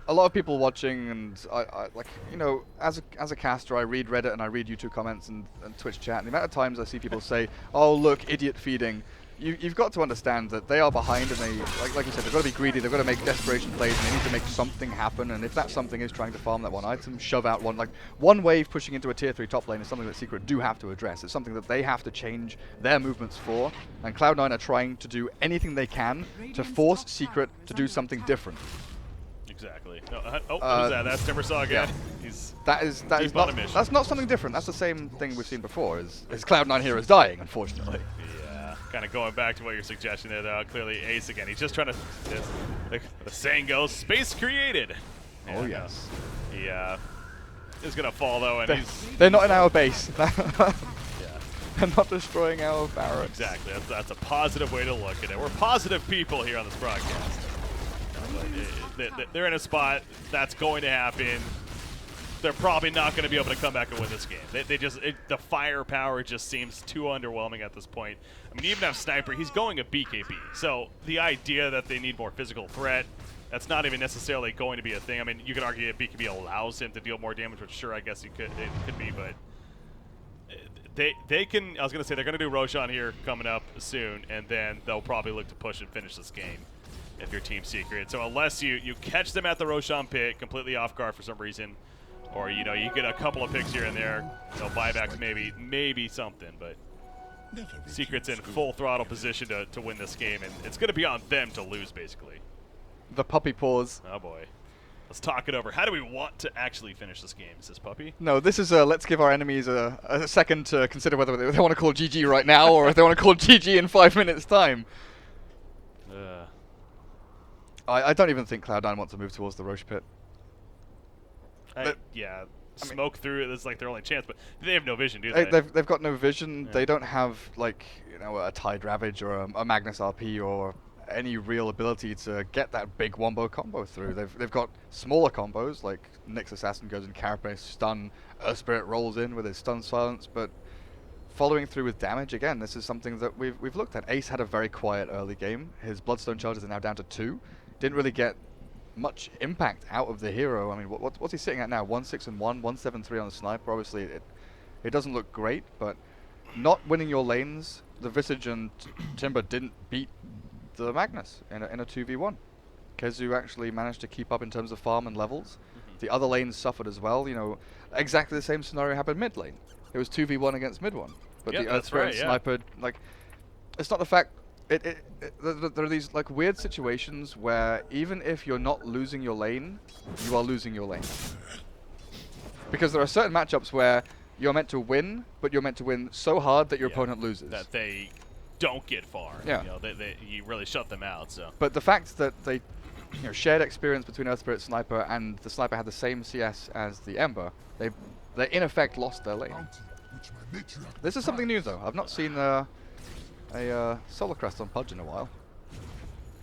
A lot of people watching, and I like, you know, as a caster, I read Reddit and I read YouTube comments and Twitch chat, and the amount of times I see people say, "Oh, look, idiot feeding." You've got to understand that they are behind, and they, like you said, they've got to be greedy. They've got to make desperation plays, and they need to make something happen. And if that something is trying to farm that one item, shove out one wave pushing into a tier 3 top lane is something that Secret do have to address. It's something that they have to change their movements for, and Cloud9 are trying to do anything they can to force Secret to do something different. Exactly. No, what is that? That's Timbersaw again. Yeah. He's that's not something different. That's the same thing we've seen before. Is Cloud9 heroes dying, unfortunately. Yeah. Kind of going back to what you're suggesting there, though. Clearly, Ace again. He's just trying to. The saying goes, "Space created." Oh yes. He is gonna fall though, and they're not in our base. Yeah. They're not destroying our barracks. Exactly. That's a positive way to look at it. We're positive people here on this broadcast. They're in a spot that's going to happen. They're probably not going to be able to come back and win this game. The firepower just seems too underwhelming at this point. I mean, you even have Sniper. He's going a BKB. So the idea that they need more physical threat, that's not even necessarily going to be a thing. I mean, you could argue that BKB allows him to deal more damage, which sure, I guess it could be, but they can. I was going to say they're going to do Roshan here coming up soon, and then they'll probably look to push and finish this game if you're Team Secret. So unless you catch them at the Roshan pit completely off guard for some reason, or you get a couple of picks here and there, buybacks maybe something, but Secret's in full throttle position to win this game, and it's going to be on them to lose basically. The puppy paws. Oh boy. Let's talk it over. How do we want to actually finish this game? Is this Puppy? No, this is let's give our enemies a second to consider whether they want to call GG right now or if they want to call GG in 5 minutes time. I don't even think Cloud9 wants to move towards the Roche pit. Yeah, smoke through it is like their only chance, but they have no vision, do they? They've got no vision. Yeah. They don't have a Tide Ravage or a Magnus RP or any real ability to get that big wombo combo through. They've got smaller combos like Nyx Assassin goes in Carapace, stun, Earth Spirit rolls in with his stun silence, but following through with damage, again, this is something that we've looked at. Ace had a very quiet early game. His Bloodstone charges are now down to 2. Didn't really get much impact out of the hero. I mean, what's he sitting at now? 1-6-1, 1-7-3 on the Sniper. Obviously, it doesn't look great, but not winning your lanes, the Visage and Timber didn't beat the Magnus in a 2v1. Kezu actually managed to keep up in terms of farm and levels. The other lanes suffered as well. Exactly the same scenario happened mid lane. It was 2v1 against mid one, but the Earth Spirit Sniper, it's not the fact. There are these weird situations where even if you're not losing your lane, you are losing your lane. Because there are certain matchups where you're meant to win, but you're meant to win so hard that your opponent loses. That they don't get far. Yeah. You really shut them out. So. But the fact that they shared experience between Earth Spirit Sniper and the Sniper had the same CS as the Ember, they in effect lost their lane. This is something new though. I've not seen a Solar Crest on Pudge in a while.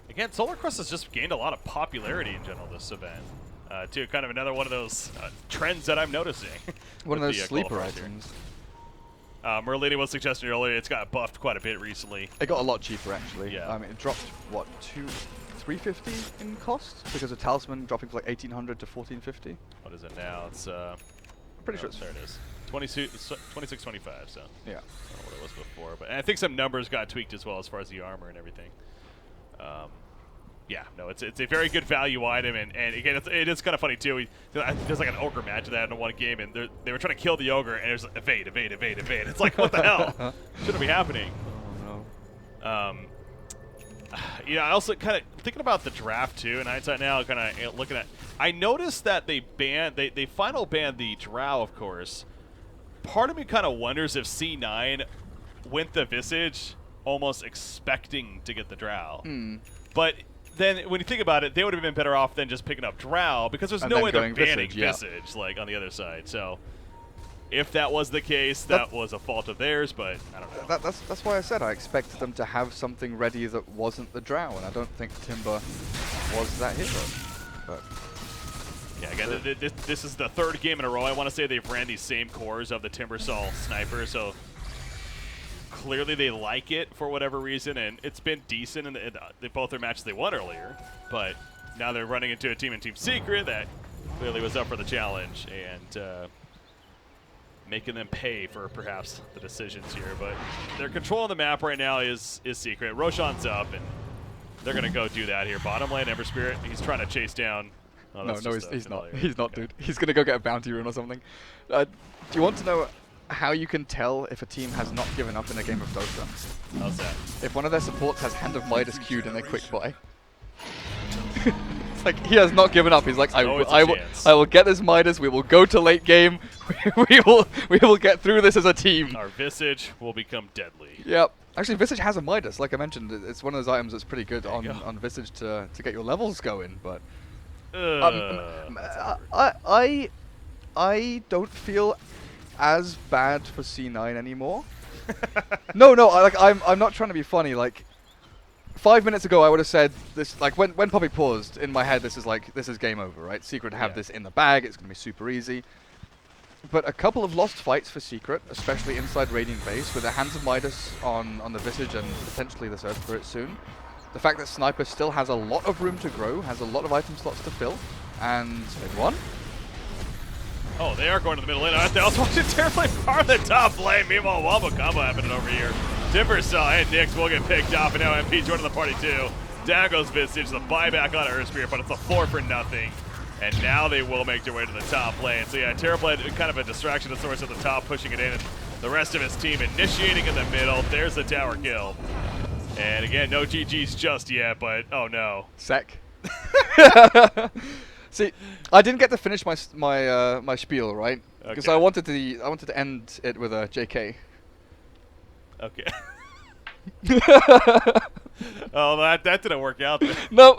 Again, Solar Crest has just gained a lot of popularity in general this event. Too, kind of another one of those trends that I'm noticing. One of those sleeper items. Merlini was suggesting earlier it's got buffed quite a bit recently. It got a lot cheaper actually. Yeah. I mean, it dropped what, $350 in cost because of Talisman dropping from like 1800 to 1450. What is it now? It's pretty sure it's there. It is 26.25. So yeah, I don't know what it was before, but I think some numbers got tweaked as well as far as the armor and everything. Yeah, no, it's a very good value item, and again, it is kind of funny too. There's like an ogre match of that in one game, and they were trying to kill the ogre, and there's evade. It's like, what the hell? Shouldn't be happening. Oh no. Yeah, I also kind of thinking about the draft too, and hindsight now, kind of looking at. I noticed that they final banned the Drow, of course. Part of me kind of wonders if C9 went the Visage almost expecting to get the Drow, but then when you think about it, they would have been better off than just picking up Drow, because there's no way they're banning Visage like on the other side. So if that was the case, that was a fault of theirs, but I don't know. That's why I said I expected them to have something ready that wasn't the Drow, and I don't think Timber was that hero. But yeah, again, this is the third game in a row. I want to say they've ran these same cores of the Timbersol Sniper, so clearly they like it for whatever reason, and it's been decent in both their matches they won earlier. But now they're running into a team in Team Secret that clearly was up for the challenge, and making them pay for perhaps the decisions here. But their control on the map right now is Secret. Roshan's up, and they're going to go do that here. Bottom lane, Ember Spirit, he's trying to chase down. Oh, no, he's not. He's not, dude. He's going to go get a bounty rune or something. Do you want to know how you can tell if a team has not given up in a game of Dota? How's that? If one of their supports has Hand of Midas queued in their quick buy. It's like, he has not given up. He's like, I will get this Midas. We will go to late game. we will get through this as a team. Our Visage will become deadly. Yep. Actually, Visage has a Midas. Like I mentioned, it's one of those items that's pretty good on Visage to get your levels going. But I don't feel as bad for C9 anymore. No, I'm not trying to be funny. Like, 5 minutes ago, I would have said this. Like when Poppy paused, in my head, this is game over, right? Secret have this in the bag. It's gonna be super easy. But a couple of lost fights for Secret, especially inside Radiant Base, with their Hands of Midas on the Visage and potentially the Surge Spirit soon. The fact that Sniper still has a lot of room to grow, has a lot of item slots to fill, and they've won. Oh, they are going to the middle lane. They also watching Terraflame far the top lane. Meanwhile, Wombo combo happening over here. Timbersol and Nyx will get picked off, and now MP joining the party too. Down goes Visage, the buyback on Earth Spirit, but it's a 4 for nothing. And now they will make their way to the top lane. So yeah, Terraflame kind of a distraction of sorts at the top, pushing it in, and the rest of his team initiating in the middle. There's the tower kill. And again, no GG's just yet, but oh no. Sec. See, I didn't get to finish my spiel, right? Because Okay. I wanted to end it with a JK. Okay. Oh, that didn't work out then. No.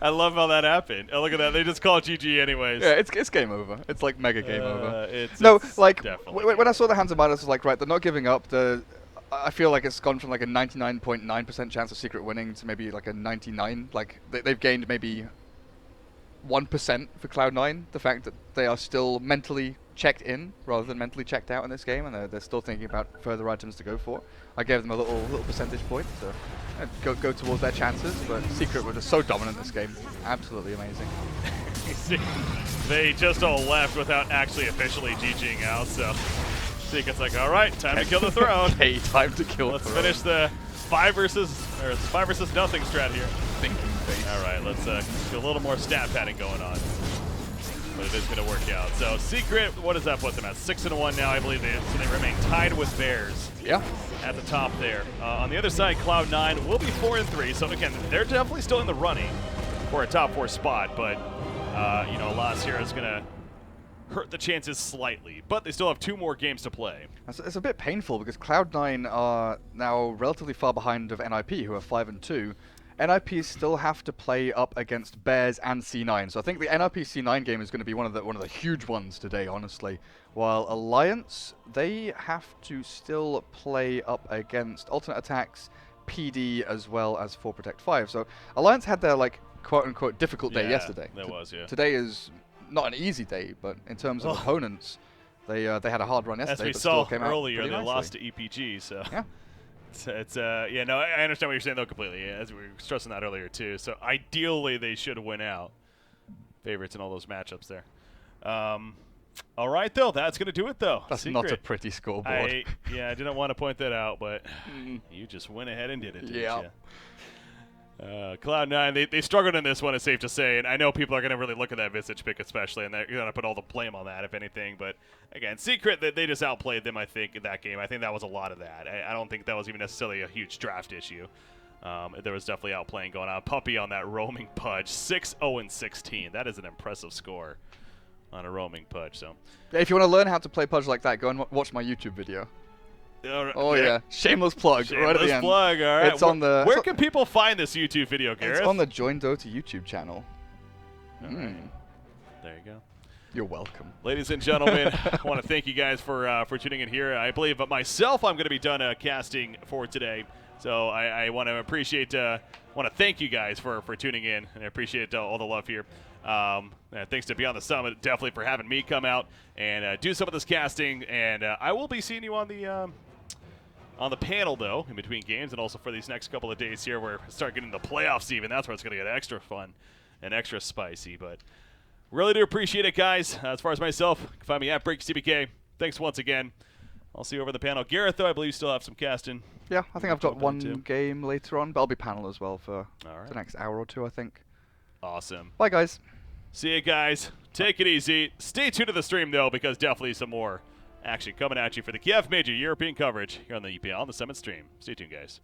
I love how that happened. Oh, look at that. They just call GG anyways. Yeah, it's game over. It's like mega game over. It's like definitely when I saw the Hands of Midas, I was like, right, they're not giving up. I feel like it's gone from like a 99.9% chance of Secret winning to maybe like a 99. Like they've gained maybe 1% for Cloud9. The fact that they are still mentally checked in rather than mentally checked out in this game, and they're still thinking about further items to go for. I gave them a little percentage point to go towards their chances, but Secret were just so dominant this game. Absolutely amazing. They just all left without actually officially GGing out, so Secret's like, all right, time to kill the throne. Hey, time to kill the throne. Let's finish the 5 versus nothing strat here. Thinking face. All right, let's get a little more stat padding going on. But it is going to work out. So Secret, what does that put them at? 6-1 now, I believe. So they remain tied with Bears. Yeah. At the top there. On the other side, Cloud9 will be 4-3. So again, they're definitely still in the running for a top 4 spot. But you know, a loss here is going to hurt the chances slightly. But they still have 2 more games to play. It's a bit painful because Cloud9 are now relatively far behind of NIP, who are 5-2. NIP still have to play up against Bears and C9, so I think the NIP C9 game is going to be one of the huge ones today, honestly. While Alliance, they have to still play up against Alternate Attacks, PD, as well as 4 Protect 5. So Alliance had their like quote-unquote difficult day yesterday. That was, yeah. Today is not an easy day, but in terms of opponents, they had a hard run yesterday. As we but saw still came earlier, out they nicely. lost to EPG, so yeah. It's yeah, no, I understand what you're saying though completely. As we were stressing that earlier too. So ideally, they should win out. Favorites in all those matchups there. All right, though, that's gonna do it though. That's Secret. not a pretty scoreboard. I didn't want to point that out, but you just went ahead and did it. Didn't Yeah. you? Cloud9, they struggled in this one, it's safe to say, and I know people are going to really look at that Visage pick especially, and they're going to put all the blame on that, if anything, but again, Secret, they just outplayed them, I think, in that game. I think that was a lot of that. I don't think that was even necessarily a huge draft issue. There was definitely outplaying going on. Puppy on that roaming pudge, 6-0-16. That is an impressive score on a roaming pudge. So, yeah, if you want to learn how to play pudge like that, go and watch my YouTube video. Oh yeah, shameless plug. Shameless right at the end. Plug. All right. It's on the. Where can people find this YouTube video, Gareth? It's on the Join Dota YouTube channel. Right. There you go. You're welcome. Ladies and gentlemen, I want to thank you guys for tuning in here. I believe myself, I'm going to be done casting for today. So I want to thank you guys for tuning in, and I appreciate all the love here. Thanks to Beyond the Summit, definitely for having me come out and do some of this casting. And I will be seeing you on the panel, though, in between games, and also for these next couple of days here where we start getting the playoffs even. That's where it's going to get extra fun and extra spicy. But really do appreciate it, guys. As far as myself, you can find me at BreakCBK. Thanks once again. I'll see you over the panel. Gareth, though, I believe you still have some casting. Yeah, I think I've got one game later on, but I'll be panel as well for right. the next hour or two, I think. Awesome. Bye, guys. See you guys. Take it easy. Stay tuned to the stream, though, because definitely some more action coming at you for the Kiev Major European coverage here on the EPL on the Summit stream. Stay tuned, guys.